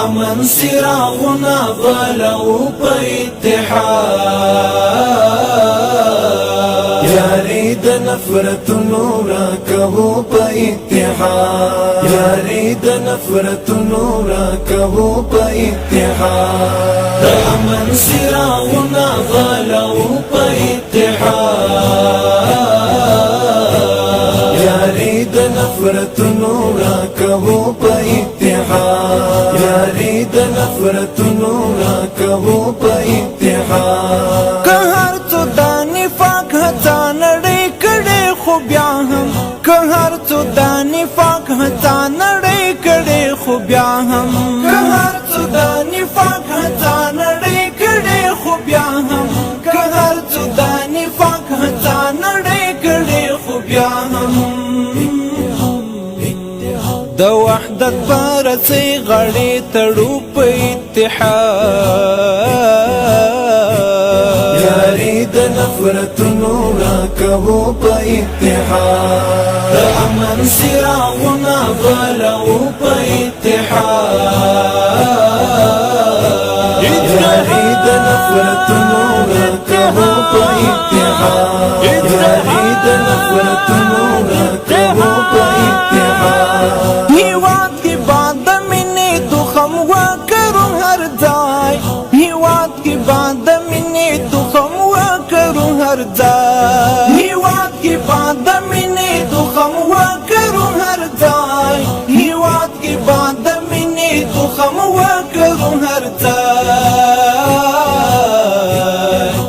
امن څراغونه بلو په اتحاد یاري د نفرتونو راکوو په اتحاد یاري د نفرتونو راکوو په اتحاد د امن څراغونه بلو په اتحاد یاري د نفرتونو راکوو په اتحاد یاري د نفرتونو راکوو په اتحاد که هر څو د نفاق هڅه نړۍ کړې خو بیا هم که هر څو د نفاق هڅه نړۍ کړې خو بیا هم که هر څو د نفاق هڅه نړۍ کړې خو بیا هم که هر څو د نفاق هڅه نړۍ کړې خو بیا هم د وحدت پر سي غړې تړو په اتحاد یاري د نفرتونو راکوو په اتحاد د امن څراغونه بلو په اتحاد یاري د نفرتونو راکوو په اتحاد یاري د نفرتونو راکوو په اتحاد هیواد کی باد مینه دخم وکرو هر ځای هیواد کی باد مینه دخم وکرو هر ځای هیواد کی باد مینه دخم وکرو هر ځای هیواد کی باد مینه دخم وکرو هر ځای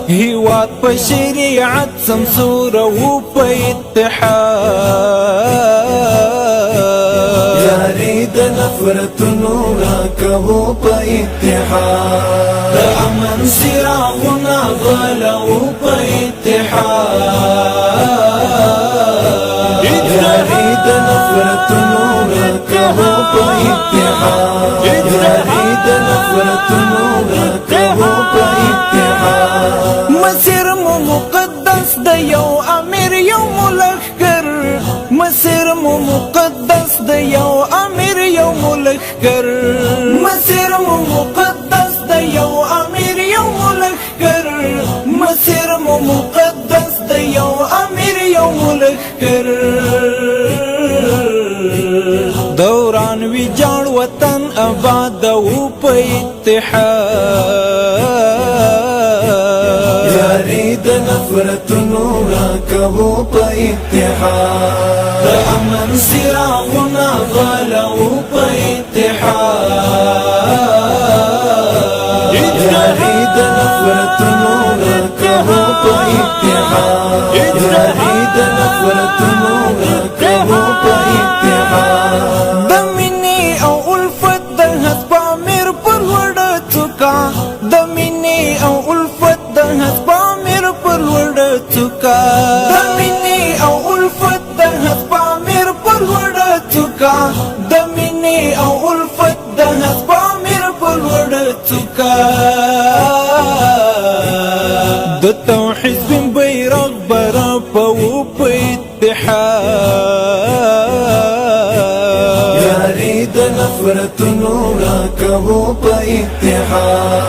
هیواد په شریعت سمسور او په اتحاد یاري د نفرتونو راکوو په اتحاد د امن څراغونه بلو په اتحاد یاري د نفرتونو راکوو په اتحاد یاري د نفرتونو راکوو په اتحاد مسیر مو مقدس د یو امیر یو ملخکر مسیر مو مقدس د یو امیر یو ملخکر مسیر مو مقدس د یو امیر یو ملخکر مسیر مو مقدس د یو امیر یو ملخکر دوران ویجاړ وطن آباد او په اتحاد یاري د نفرتونو راکوو په اتحاد د امن څراغونه بلو په اتحاد یاري د نفرتونو راکوو په اتحاد یاري د نفرتونو راکوو په اتحاد د مینې او الفت د حسب امیر پر وړه څوکا د مینې او الفت د حسب امیر پر وړه څوکا د مینې او الفت د حسب امیر پر وړه څوکا د مینې او الفت د حسب امیر پر وړه څوکا د توحید بن بیرغ برا په اتحاد یاري د نفرتونو راکوو په اتحاد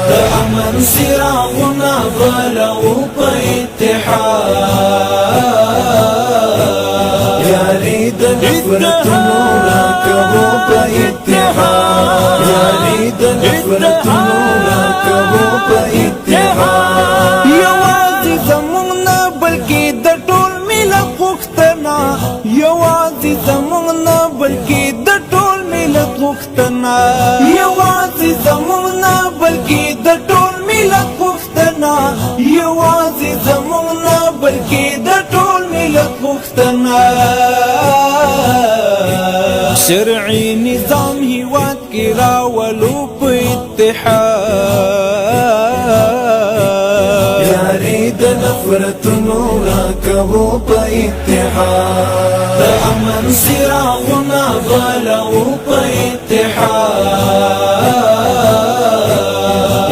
د امن څراغونه بلو په اتحاد یاري د نفرتونو راکوو په اتحاد یاري د نفرتونو راکوو په اتحاد یوازې زمونږ نه بلکې د ټول ملت غوښتنه یوازې زمونږ نه بلکې د ټول ملت غوښتنه یوازې زمونږ نه بلکې د ټول ملت غوښتنه یوازې زمونږ نه بلکې د ټول ملت غوښتنه شرعي نظام هیواد کې راولو په اتحاد یاري د نفرتونو راکوو په اتحاد د امن څراغونه بلو په اتحاد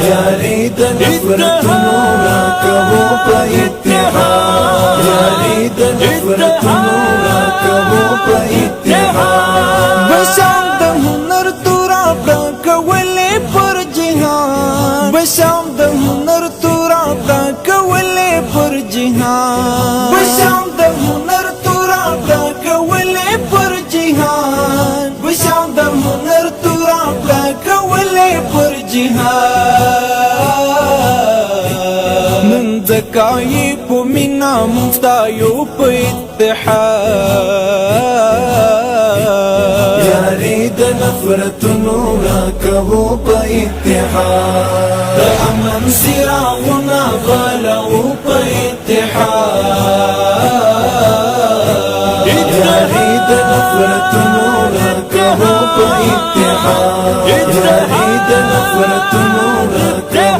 یاري د نفرتونو راکوو په اتحاد یاري د نفرتونو راکوو په اتحاد بشان د هنر تورا پړک کولې پر جهان بشام د هنر تورا دا کولې پر جهان بشام د هنر تورا دا کولې پر جهان بشام د هنر تورا دا کولې پر جهان نن زکای په مینا مستایو په اتحاد یاری د نفرتونو راکوو په اتحاد د امن څراغونه بلوو په اتحاد یاری د نفرتونو راکوو په اتحاد یاری د نفرتونو راکوو